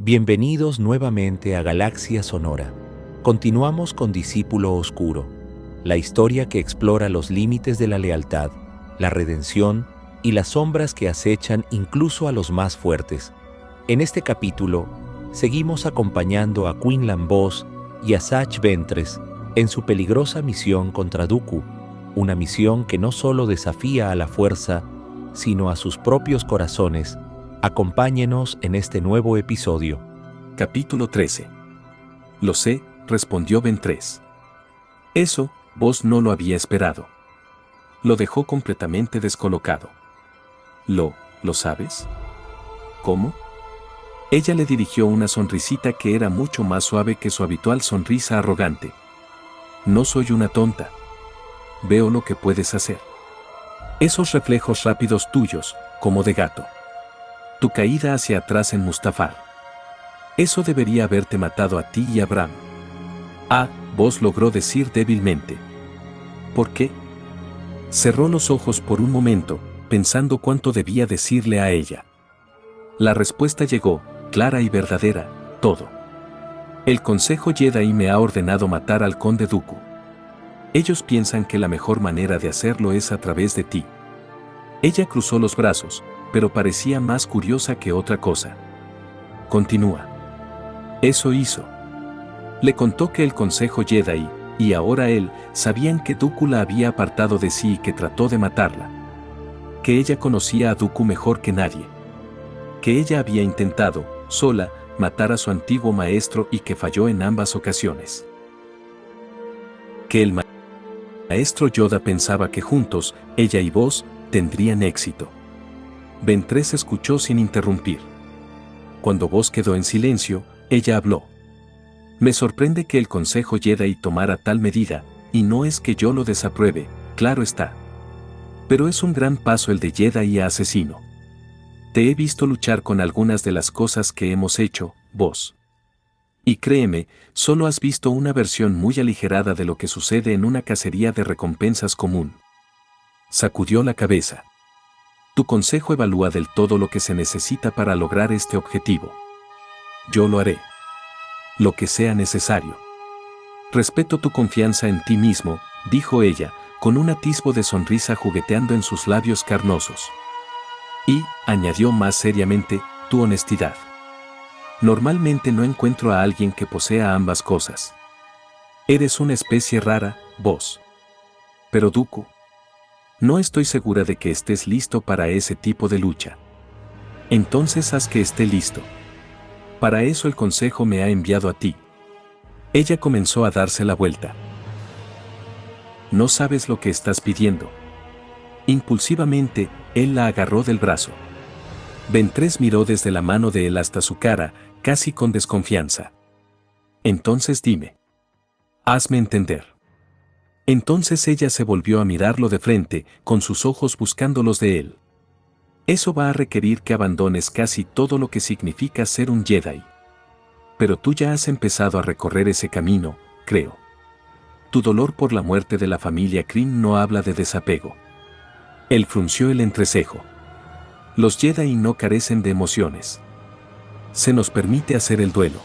Bienvenidos nuevamente a Galaxia Sonora. Continuamos con Discípulo Oscuro, la historia que explora los límites de la lealtad, la redención y las sombras que acechan incluso a los más fuertes. En este capítulo, seguimos acompañando a Quinlan Vos y a Asajj Ventress en su peligrosa misión contra Dooku, una misión que no solo desafía a la fuerza, sino a sus propios corazones. Acompáñenos en este nuevo episodio. Capítulo 13. Lo sé, respondió Ventress. Eso, Vos no lo había esperado. Lo dejó completamente descolocado. ¿Lo sabes? ¿Cómo? Ella le dirigió una sonrisita que era mucho más suave que su habitual sonrisa arrogante. No soy una tonta. Veo lo que puedes hacer. Esos reflejos rápidos tuyos, como de gato. Tu caída hacia atrás en Mustafar. Eso debería haberte matado a ti y a Bram. Vos logró decir débilmente. ¿Por qué? Cerró los ojos por un momento, pensando cuánto debía decirle a ella. La respuesta llegó, clara y verdadera, todo. El Consejo Jedi me ha ordenado matar al Conde Dooku. Ellos piensan que la mejor manera de hacerlo es a través de ti. Ella cruzó los brazos, pero parecía más curiosa que otra cosa. Continúa. Eso hizo. Le contó que el Consejo Jedi, y ahora él, sabían que Dooku la había apartado de sí y que trató de matarla. Que ella conocía a Dooku mejor que nadie. Que ella había intentado, sola, matar a su antiguo maestro y que falló en ambas ocasiones. Que el maestro Yoda pensaba que juntos, ella y Vos, tendrían éxito. Ventress escuchó sin interrumpir. Cuando Vos quedó en silencio, ella habló. Me sorprende que el Consejo Jedi tomara tal medida, y no es que yo lo desapruebe, claro está. Pero es un gran paso el de Jedi a asesino. Te he visto luchar con algunas de las cosas que hemos hecho, Vos. Y créeme, solo has visto una versión muy aligerada de lo que sucede en una cacería de recompensas común. Sacudió la cabeza. Tu consejo evalúa del todo lo que se necesita para lograr este objetivo. Yo lo haré. Lo que sea necesario. Respeto tu confianza en ti mismo, dijo ella, con un atisbo de sonrisa jugueteando en sus labios carnosos. Y, añadió más seriamente, tu honestidad. Normalmente no encuentro a alguien que posea ambas cosas. Eres una especie rara, Vos. Pero Dooku. No estoy segura de que estés listo para ese tipo de lucha. Entonces haz que esté listo. Para eso el Consejo me ha enviado a ti. Ella comenzó a darse la vuelta. No sabes lo que estás pidiendo. Impulsivamente, él la agarró del brazo. Ventress miró desde la mano de él hasta su cara, casi con desconfianza. Entonces dime. Hazme entender. Entonces ella se volvió a mirarlo de frente, con sus ojos buscando los de él. Eso va a requerir que abandones casi todo lo que significa ser un Jedi. Pero tú ya has empezado a recorrer ese camino, creo. Tu dolor por la muerte de la familia Kryn no habla de desapego. Él frunció el entrecejo. Los Jedi no carecen de emociones. Se nos permite hacer el duelo.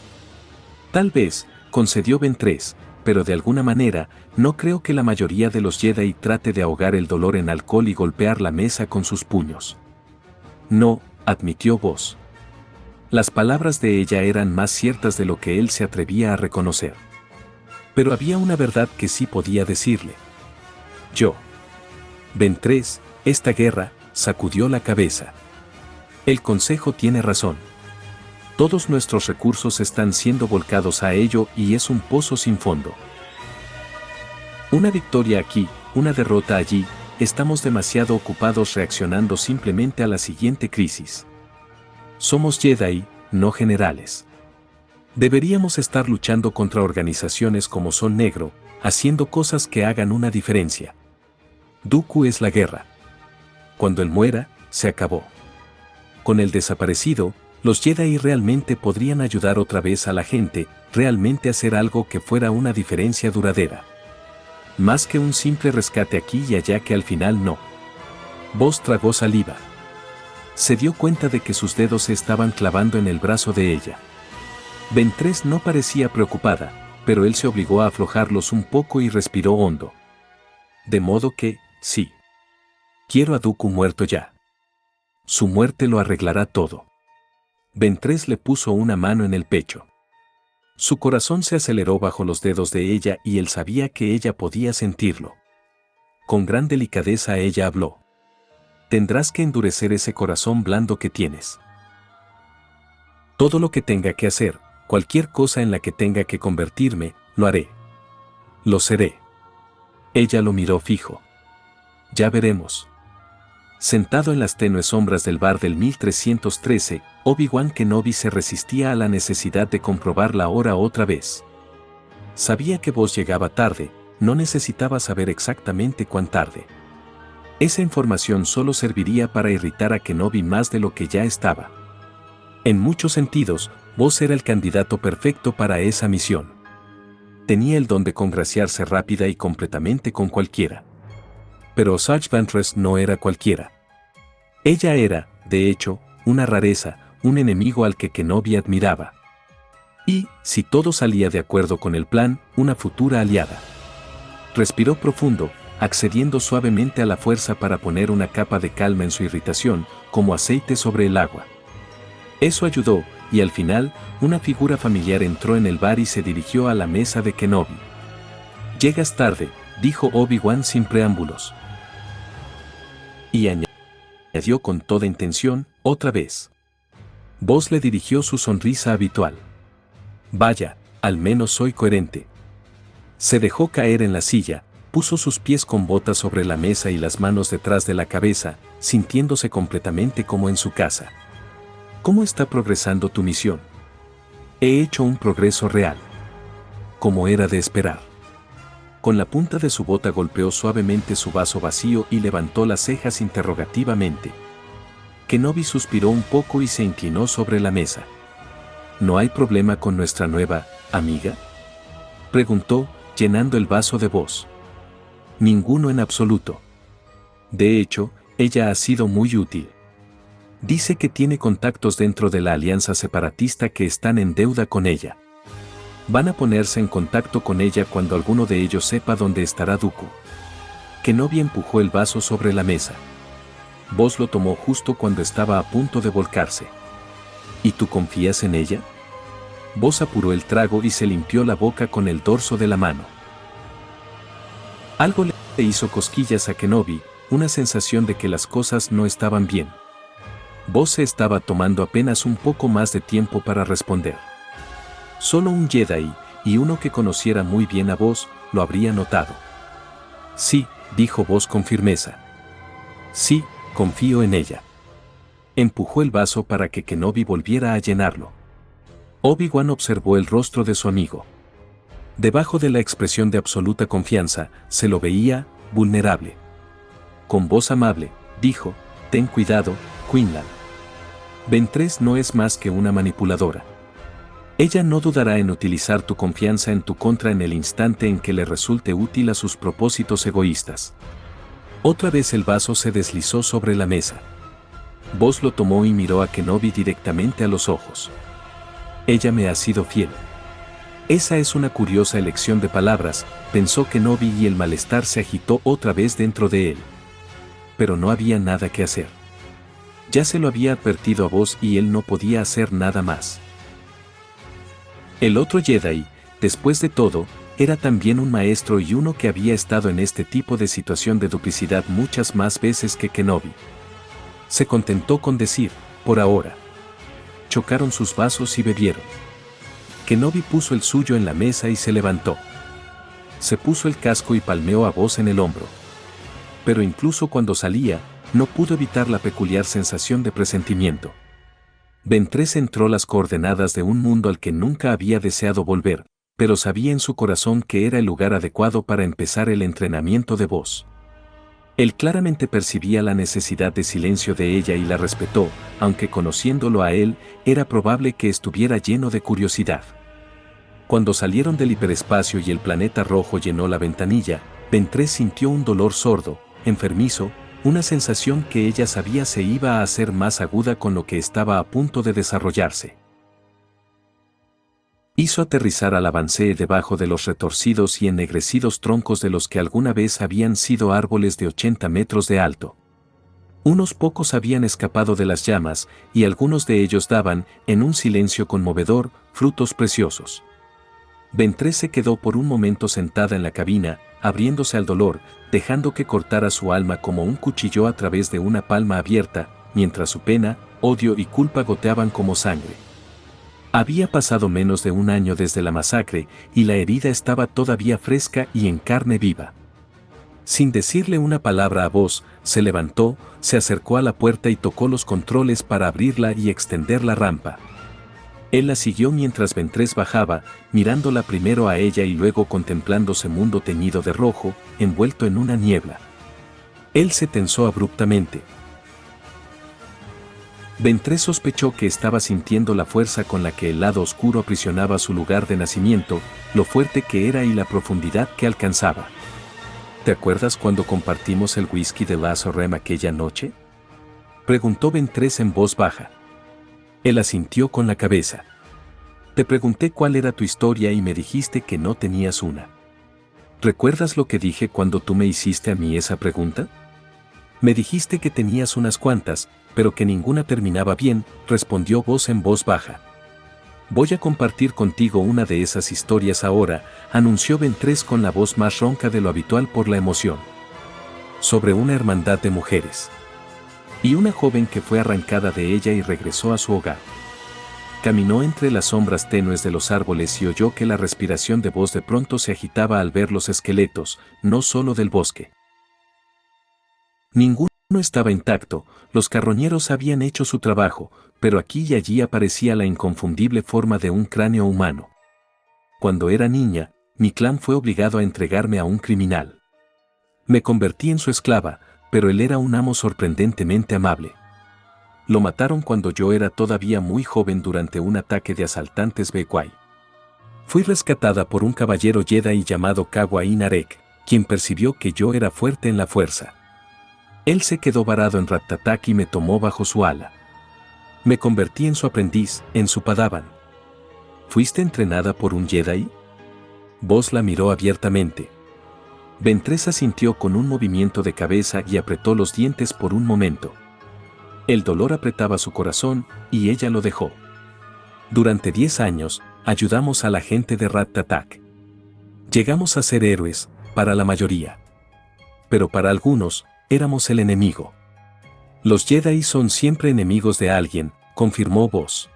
Tal vez, concedió Ventress, pero de alguna manera, no creo que la mayoría de los Jedi trate de ahogar el dolor en alcohol y golpear la mesa con sus puños. No, admitió Vos. Las palabras de ella eran más ciertas de lo que él se atrevía a reconocer. Pero había una verdad que sí podía decirle. Ventress, esta guerra, sacudió la cabeza. El Consejo tiene razón. Todos nuestros recursos están siendo volcados a ello y es un pozo sin fondo. Una victoria aquí, una derrota allí, estamos demasiado ocupados reaccionando simplemente a la siguiente crisis. Somos Jedi, no generales. Deberíamos estar luchando contra organizaciones como Sol Negro, haciendo cosas que hagan una diferencia. Dooku es la guerra. Cuando él muera, se acabó. Con el desaparecido, los Jedi realmente podrían ayudar otra vez a la gente, realmente hacer algo que fuera una diferencia duradera. Más que un simple rescate aquí y allá que al final no. Vos tragó saliva. Se dio cuenta de que sus dedos se estaban clavando en el brazo de ella. Ventress no parecía preocupada, pero él se obligó a aflojarlos un poco y respiró hondo. De modo que, sí. Quiero a Dooku muerto ya. Su muerte lo arreglará todo. Ventress le puso una mano en el pecho. Su corazón se aceleró bajo los dedos de ella y él sabía que ella podía sentirlo. Con gran delicadeza ella habló. Tendrás que endurecer ese corazón blando que tienes. Todo lo que tenga que hacer, cualquier cosa en la que tenga que convertirme, lo haré. Lo seré. Ella lo miró fijo. Ya veremos. Sentado en las tenues sombras del bar del 1313, Obi-Wan Kenobi se resistía a la necesidad de comprobar la hora otra vez. Sabía que Vos llegaba tarde, no necesitaba saber exactamente cuán tarde. Esa información solo serviría para irritar a Kenobi más de lo que ya estaba. En muchos sentidos, Vos era el candidato perfecto para esa misión. Tenía el don de congraciarse rápida y completamente con cualquiera. Pero Asajj Ventress no era cualquiera. Ella era, de hecho, una rareza, un enemigo al que Kenobi admiraba. Y, si todo salía de acuerdo con el plan, una futura aliada. Respiró profundo, accediendo suavemente a la fuerza para poner una capa de calma en su irritación, como aceite sobre el agua. Eso ayudó, y al final, una figura familiar entró en el bar y se dirigió a la mesa de Kenobi. «Llegas tarde», dijo Obi-Wan sin preámbulos. Y añadió con toda intención, otra vez. Vos le dirigió su sonrisa habitual. «Vaya, al menos soy coherente». Se dejó caer en la silla, puso sus pies con botas sobre la mesa y las manos detrás de la cabeza, sintiéndose completamente como en su casa. ¿Cómo está progresando tu misión? He hecho un progreso real. Como era de esperar. Con la punta de su bota golpeó suavemente su vaso vacío y levantó las cejas interrogativamente. Kenobi suspiró un poco y se inclinó sobre la mesa. ¿No hay problema con nuestra nueva amiga?, preguntó, llenando el vaso de voz. Ninguno en absoluto. De hecho, ella ha sido muy útil. Dice que tiene contactos dentro de la alianza separatista que están en deuda con ella. Van a ponerse en contacto con ella cuando alguno de ellos sepa dónde estará Dooku. Kenobi empujó el vaso sobre la mesa. Vos lo tomó justo cuando estaba a punto de volcarse. ¿Y tú confías en ella? Vos apuró el trago y se limpió la boca con el dorso de la mano. Algo le hizo cosquillas a Kenobi, una sensación de que las cosas no estaban bien. Vos se estaba tomando apenas un poco más de tiempo para responder. Solo un Jedi, y uno que conociera muy bien a Vos, lo habría notado. Sí, dijo Vos con firmeza. Sí, confío en ella. Empujó el vaso para que Kenobi volviera a llenarlo. Obi-Wan observó el rostro de su amigo. Debajo de la expresión de absoluta confianza, se lo veía, vulnerable. Con voz amable, dijo, «Ten cuidado, Quinlan. Ventress no es más que una manipuladora. Ella no dudará en utilizar tu confianza en tu contra en el instante en que le resulte útil a sus propósitos egoístas». Otra vez el vaso se deslizó sobre la mesa. Vos lo tomó y miró a Kenobi directamente a los ojos. «Ella me ha sido fiel». Esa es una curiosa elección de palabras, pensó Kenobi y el malestar se agitó otra vez dentro de él. Pero no había nada que hacer. Ya se lo había advertido a Vos y él no podía hacer nada más. El otro Jedi, después de todo, era también un maestro y uno que había estado en este tipo de situación de duplicidad muchas más veces que Kenobi. Se contentó con decir, por ahora. Chocaron sus vasos y bebieron. Kenobi puso el suyo en la mesa y se levantó. Se puso el casco y palmeó a Vos en el hombro. Pero incluso cuando salía, no pudo evitar la peculiar sensación de presentimiento. Ventress entró las coordenadas de un mundo al que nunca había deseado volver, pero sabía en su corazón que era el lugar adecuado para empezar el entrenamiento de Vos. Él claramente percibía la necesidad de silencio de ella y la respetó, aunque conociéndolo a él, era probable que estuviera lleno de curiosidad. Cuando salieron del hiperespacio y el planeta rojo llenó la ventanilla, Ventress sintió un dolor sordo, enfermizo, una sensación que ella sabía se iba a hacer más aguda con lo que estaba a punto de desarrollarse. Hizo aterrizar al avancée debajo de los retorcidos y ennegrecidos troncos de los que alguna vez habían sido árboles de 80 metros de alto. Unos pocos habían escapado de las llamas, y algunos de ellos daban, en un silencio conmovedor, frutos preciosos. Ventress se quedó por un momento sentada en la cabina, abriéndose al dolor, dejando que cortara su alma como un cuchillo a través de una palma abierta, mientras su pena, odio y culpa goteaban como sangre. Había pasado menos de un año desde la masacre, y la herida estaba todavía fresca y en carne viva. Sin decirle una palabra a Buzz, se levantó, se acercó a la puerta y tocó los controles para abrirla y extender la rampa. Él la siguió mientras Ventress bajaba, mirándola primero a ella y luego contemplando ese mundo teñido de rojo, envuelto en una niebla. Él se tensó abruptamente. Ventress sospechó que estaba sintiendo la fuerza con la que el lado oscuro aprisionaba su lugar de nacimiento, lo fuerte que era y la profundidad que alcanzaba. ¿Te acuerdas cuando compartimos el whisky de Lazo Rem aquella noche? Preguntó Ventress en voz baja. Él asintió con la cabeza. Te pregunté cuál era tu historia y me dijiste que no tenías una. ¿Recuerdas lo que dije cuando tú me hiciste a mí esa pregunta? Me dijiste que tenías unas cuantas, pero que ninguna terminaba bien, respondió Buzz en voz baja. Voy a compartir contigo una de esas historias ahora, anunció Ventress con la voz más ronca de lo habitual por la emoción. Sobre una hermandad de mujeres. Y una joven que fue arrancada de ella y regresó a su hogar. Caminó entre las sombras tenues de los árboles y oyó que la respiración de Buzz de pronto se agitaba al ver los esqueletos, no solo del bosque. Ninguno estaba intacto, los carroñeros habían hecho su trabajo, pero aquí y allí aparecía la inconfundible forma de un cráneo humano. Cuando era niña, mi clan fue obligado a entregarme a un criminal. Me convertí en su esclava, pero él era un amo sorprendentemente amable. Lo mataron cuando yo era todavía muy joven durante un ataque de asaltantes Bekwai. Fui rescatada por un caballero Jedi llamado Kawa Narek, quien percibió que yo era fuerte en la fuerza. Él se quedó varado en Ratatac y me tomó bajo su ala. Me convertí en su aprendiz, en su padawan. ¿Fuiste entrenada por un Jedi? Buzz la miró abiertamente. Ventress asintió con un movimiento de cabeza y apretó los dientes por un momento. El dolor apretaba su corazón, y ella lo dejó. Durante 10 años, ayudamos a la gente de Ratatac. Llegamos a ser héroes, para la mayoría. Pero para algunos, éramos el enemigo. Los Jedi son siempre enemigos de alguien, confirmó Buzz.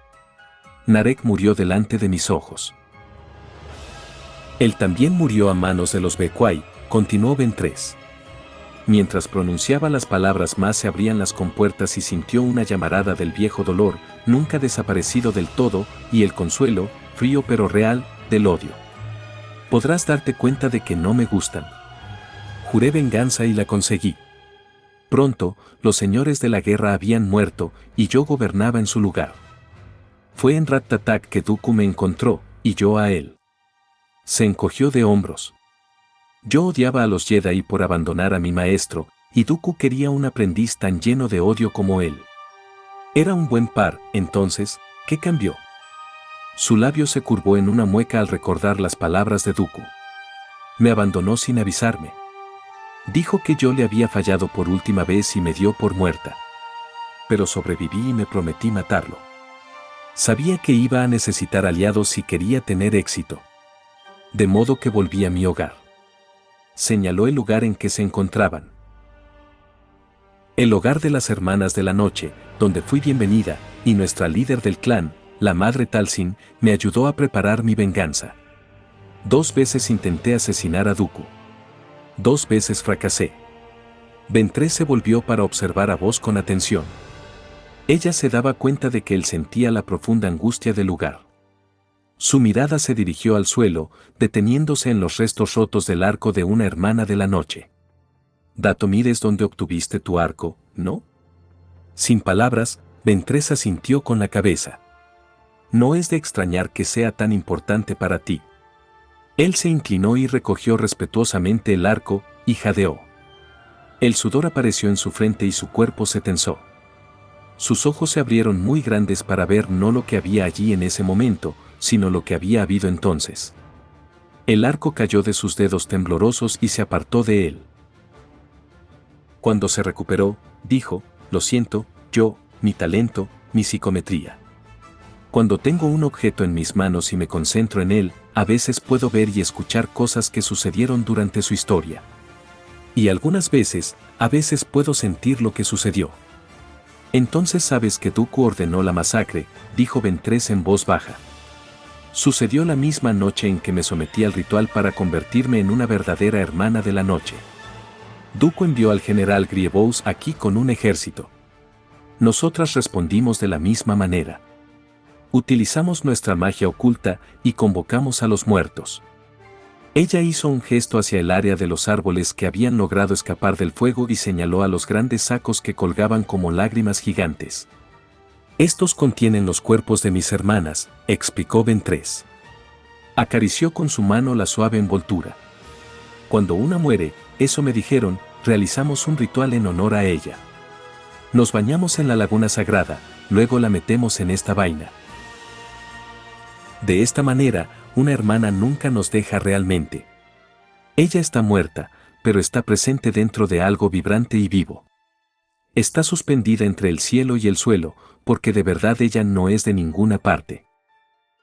Narek murió delante de mis ojos. Él también murió a manos de los Bekwai, continuó Ventress. Mientras pronunciaba las palabras más se abrían las compuertas y sintió una llamarada del viejo dolor, nunca desaparecido del todo, y el consuelo, frío pero real, del odio. Podrás darte cuenta de que no me gustan. Juré venganza y la conseguí. Pronto, los señores de la guerra habían muerto, y yo gobernaba en su lugar. Fue en Ratatac que Dooku me encontró, y yo a él. Se encogió de hombros. Yo odiaba a los Jedi por abandonar a mi maestro, y Dooku quería un aprendiz tan lleno de odio como él. Era un buen par, entonces, ¿qué cambió? Su labio se curvó en una mueca al recordar las palabras de Dooku. Me abandonó sin avisarme. Dijo que yo le había fallado por última vez y me dio por muerta. Pero sobreviví y me prometí matarlo. Sabía que iba a necesitar aliados si quería tener éxito. De modo que volví a mi hogar. Señaló el lugar en que se encontraban. El hogar de las Hermanas de la Noche, donde fui bienvenida, y nuestra líder del clan, la Madre Talzin, me ayudó a preparar mi venganza. 2 veces intenté asesinar a Dooku. 2 veces fracasé. Ventress se volvió para observar a Buzz con atención. Ella se daba cuenta de que él sentía la profunda angustia del lugar. Su mirada se dirigió al suelo, deteniéndose en los restos rotos del arco de una Hermana de la Noche. Datomir es donde obtuviste tu arco, ¿no? Sin palabras, Ventress asintió con la cabeza. No es de extrañar que sea tan importante para ti. Él se inclinó y recogió respetuosamente el arco, y jadeó. El sudor apareció en su frente y su cuerpo se tensó. Sus ojos se abrieron muy grandes para ver no lo que había allí en ese momento, sino lo que había habido entonces. El arco cayó de sus dedos temblorosos y se apartó de él. Cuando se recuperó, dijo, lo siento, mi talento, mi psicometría. Cuando tengo un objeto en mis manos y me concentro en él, a veces puedo ver y escuchar cosas que sucedieron durante su historia. Y algunas veces, a veces puedo sentir lo que sucedió. Entonces sabes que Dooku ordenó la masacre, dijo Ventress en voz baja. Sucedió la misma noche en que me sometí al ritual para convertirme en una verdadera hermana de la noche. Dooku envió al general Grievous aquí con un ejército. Nosotras respondimos de la misma manera. Utilizamos nuestra magia oculta y convocamos a los muertos. Ella hizo un gesto hacia el área de los árboles que habían logrado escapar del fuego y señaló a los grandes sacos que colgaban como lágrimas gigantes. Estos contienen los cuerpos de mis hermanas, explicó Ventress. Acarició con su mano la suave envoltura. Cuando una muere, eso me dijeron, realizamos un ritual en honor a ella. Nos bañamos en la laguna sagrada, luego la metemos en esta vaina. De esta manera, una hermana nunca nos deja realmente. Ella está muerta, pero está presente dentro de algo vibrante y vivo. Está suspendida entre el cielo y el suelo, porque de verdad ella no es de ninguna parte.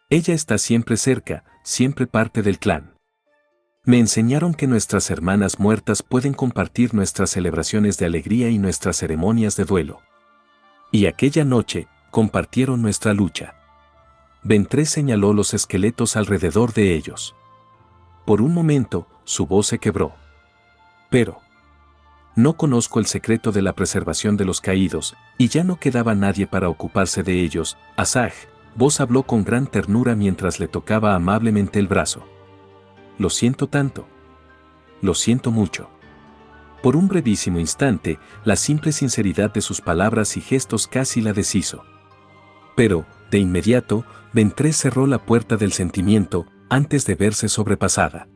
Ella está siempre cerca, siempre parte del clan. Me enseñaron que nuestras hermanas muertas pueden compartir nuestras celebraciones de alegría y nuestras ceremonias de duelo. Y aquella noche, compartieron nuestra lucha. Ventress señaló los esqueletos alrededor de ellos. Por un momento, su voz se quebró. Pero no conozco el secreto de la preservación de los caídos, y ya no quedaba nadie para ocuparse de ellos. Asajj, vos habló con gran ternura mientras le tocaba amablemente el brazo. Lo siento tanto. Lo siento mucho. Por un brevísimo instante, la simple sinceridad de sus palabras y gestos casi la deshizo. Pero, de inmediato, Ventress cerró la puerta del sentimiento, antes de verse sobrepasada.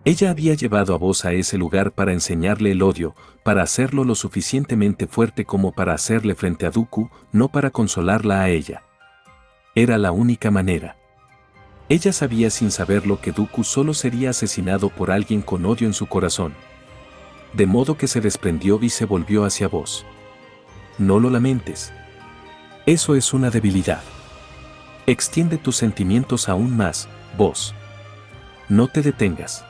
Ella había llevado a Vos a ese lugar para enseñarle el odio, para hacerlo lo suficientemente fuerte como para hacerle frente a Dooku, no para consolarla a ella. Era la única manera. Ella sabía sin saberlo que Dooku solo sería asesinado por alguien con odio en su corazón. De modo que se desprendió y se volvió hacia Vos. No lo lamentes. Eso es una debilidad. Extiende tus sentimientos aún más, Vos. No te detengas.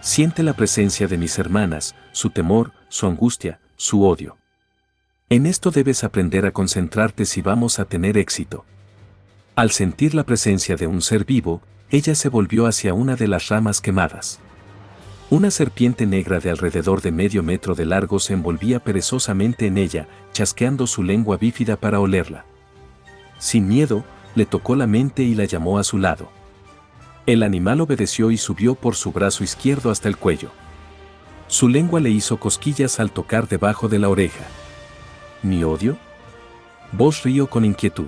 Siente la presencia de mis hermanas, su temor, su angustia, su odio. En esto debes aprender a concentrarte si vamos a tener éxito. Al sentir la presencia de un ser vivo, ella se volvió hacia una de las ramas quemadas. Una serpiente negra de alrededor de medio metro de largo se envolvía perezosamente en ella, chasqueando su lengua bífida para olerla. Sin miedo, le tocó la mente y la llamó a su lado. El animal obedeció y subió por su brazo izquierdo hasta el cuello. Su lengua le hizo cosquillas al tocar debajo de la oreja. ¿Mi odio? Vos rió con inquietud.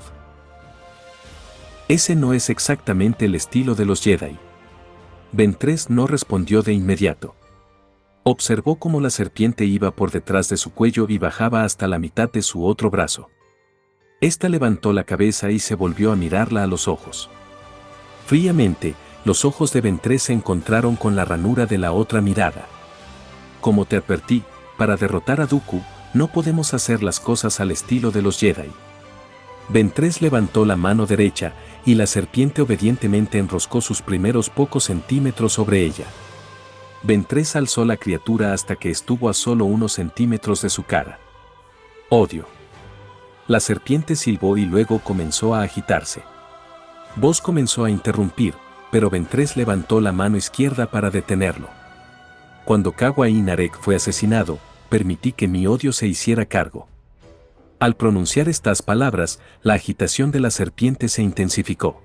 Ese no es exactamente el estilo de los Jedi. Ventress no respondió de inmediato. Observó cómo la serpiente iba por detrás de su cuello y bajaba hasta la mitad de su otro brazo. Esta levantó la cabeza y se volvió a mirarla a los ojos. Fríamente, los ojos de Ventress se encontraron con la ranura de la otra mirada. Como te advertí, para derrotar a Dooku, no podemos hacer las cosas al estilo de los Jedi. Ventress levantó la mano derecha, y la serpiente obedientemente enroscó sus primeros pocos centímetros sobre ella. Ventress alzó la criatura hasta que estuvo a solo unos centímetros de su cara. Odio. La serpiente silbó y luego comenzó a agitarse. Vos comenzó a interrumpir, pero Ventress levantó la mano izquierda para detenerlo. Cuando Kawa Narek fue asesinado, permití que mi odio se hiciera cargo. Al pronunciar estas palabras, la agitación de la serpiente se intensificó.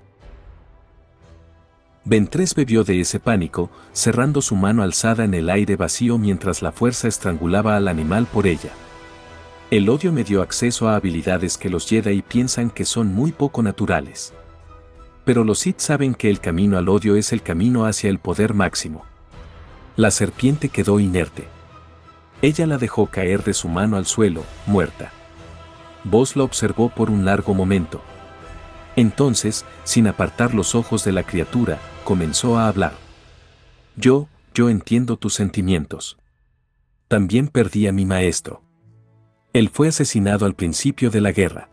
Ventress bebió de ese pánico, cerrando su mano alzada en el aire vacío mientras la fuerza estrangulaba al animal por ella. El odio me dio acceso a habilidades que los Jedi piensan que son muy poco naturales. Pero los Sith saben que el camino al odio es el camino hacia el poder máximo. La serpiente quedó inerte. Ella la dejó caer de su mano al suelo, muerta. Vos la observó por un largo momento. Entonces, sin apartar los ojos de la criatura, comenzó a hablar. Yo entiendo tus sentimientos. También perdí a mi maestro. Él fue asesinado al principio de la guerra.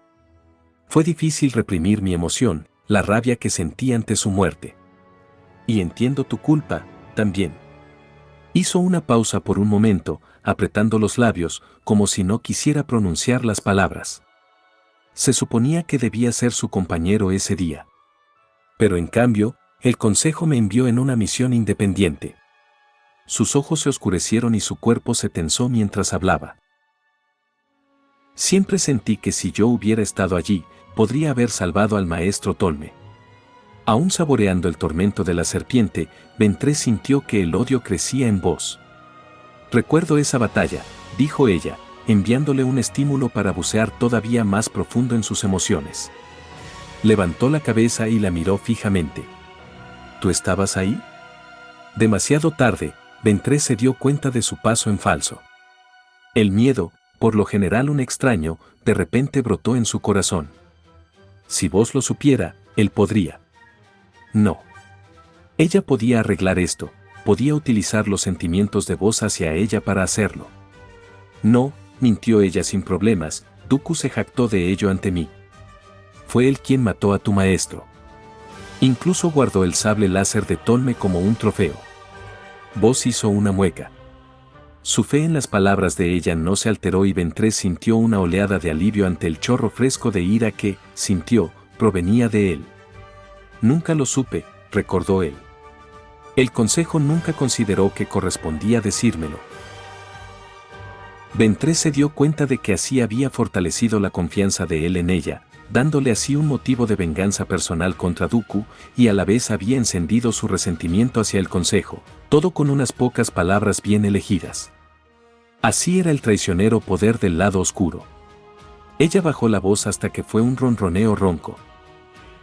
Fue difícil reprimir mi emoción, la rabia que sentí ante su muerte. Y entiendo tu culpa, también. Hizo una pausa por un momento, apretando los labios, como si no quisiera pronunciar las palabras. Se suponía que debía ser su compañero ese día. Pero en cambio, el consejo me envió en una misión independiente. Sus ojos se oscurecieron y su cuerpo se tensó mientras hablaba. Siempre sentí que si yo hubiera estado allí, podría haber salvado al maestro Tolme. Aún saboreando el tormento de la serpiente, Ventress sintió que el odio crecía en voz. Recuerdo esa batalla, dijo ella, enviándole un estímulo para bucear todavía más profundo en sus emociones. Levantó la cabeza y la miró fijamente. ¿Tú estabas ahí? Demasiado tarde, Ventress se dio cuenta de su paso en falso. El miedo, por lo general un extraño, de repente brotó en su corazón. Si vos lo supiera, él podría. No. Ella podía arreglar esto, podía utilizar los sentimientos de vos hacia ella para hacerlo. No, mintió ella sin problemas, Dooku se jactó de ello ante mí. Fue él quien mató a tu maestro. Incluso guardó el sable láser de Tolme como un trofeo. Vos hizo una mueca. Su fe en las palabras de ella no se alteró y Ventress sintió una oleada de alivio ante el chorro fresco de ira que, sintió, provenía de él. Nunca lo supe, recordó él. El consejo nunca consideró que correspondía decírmelo. Ventress se dio cuenta de que así había fortalecido la confianza de él en ella, dándole así un motivo de venganza personal contra Dooku, y a la vez había encendido su resentimiento hacia el consejo, todo con unas pocas palabras bien elegidas. Así era el traicionero poder del lado oscuro. Ella bajó la voz hasta que fue un ronroneo ronco.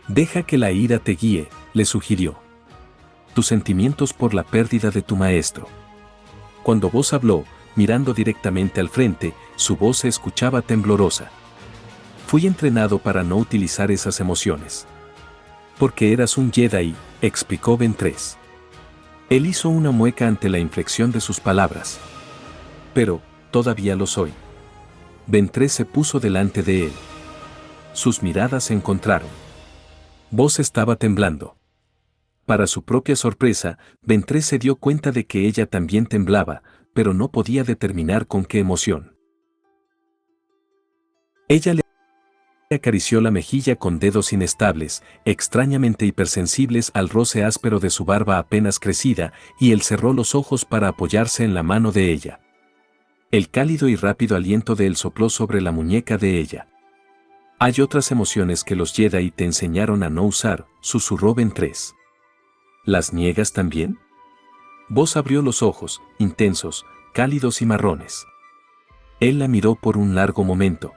Deja que la ira te guíe, le sugirió. Tus sentimientos por la pérdida de tu maestro. Cuando vos habló, mirando directamente al frente, su voz se escuchaba temblorosa. Fui entrenado para no utilizar esas emociones. Porque eras un Jedi, explicó Ventress. Él hizo una mueca ante la inflexión de sus palabras. Pero, todavía lo soy. Ventress se puso delante de él. Sus miradas se encontraron. Vos estaba temblando. Para su propia sorpresa, Ventress se dio cuenta de que ella también temblaba, pero no podía determinar con qué emoción. Ella le acarició la mejilla con dedos inestables, extrañamente hipersensibles al roce áspero de su barba apenas crecida, y él cerró los ojos para apoyarse en la mano de ella. El cálido y rápido aliento de él sopló sobre la muñeca de ella. Hay otras emociones que los Jedi te enseñaron a no usar, susurró Ventress. ¿Las niegas también? Vos abrió los ojos, intensos, cálidos y marrones. Él la miró por un largo momento.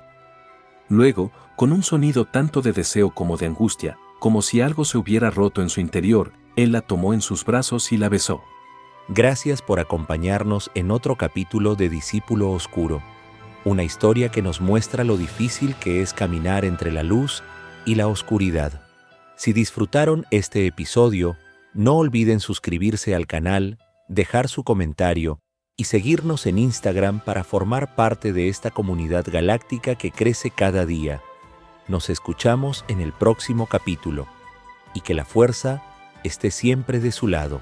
Luego, con un sonido tanto de deseo como de angustia, como si algo se hubiera roto en su interior, él la tomó en sus brazos y la besó. Gracias por acompañarnos en otro capítulo de Discípulo Oscuro, una historia que nos muestra lo difícil que es caminar entre la luz y la oscuridad. Si disfrutaron este episodio, no olviden suscribirse al canal, dejar su comentario y seguirnos en Instagram para formar parte de esta comunidad galáctica que crece cada día. Nos escuchamos en el próximo capítulo y que la fuerza esté siempre de su lado.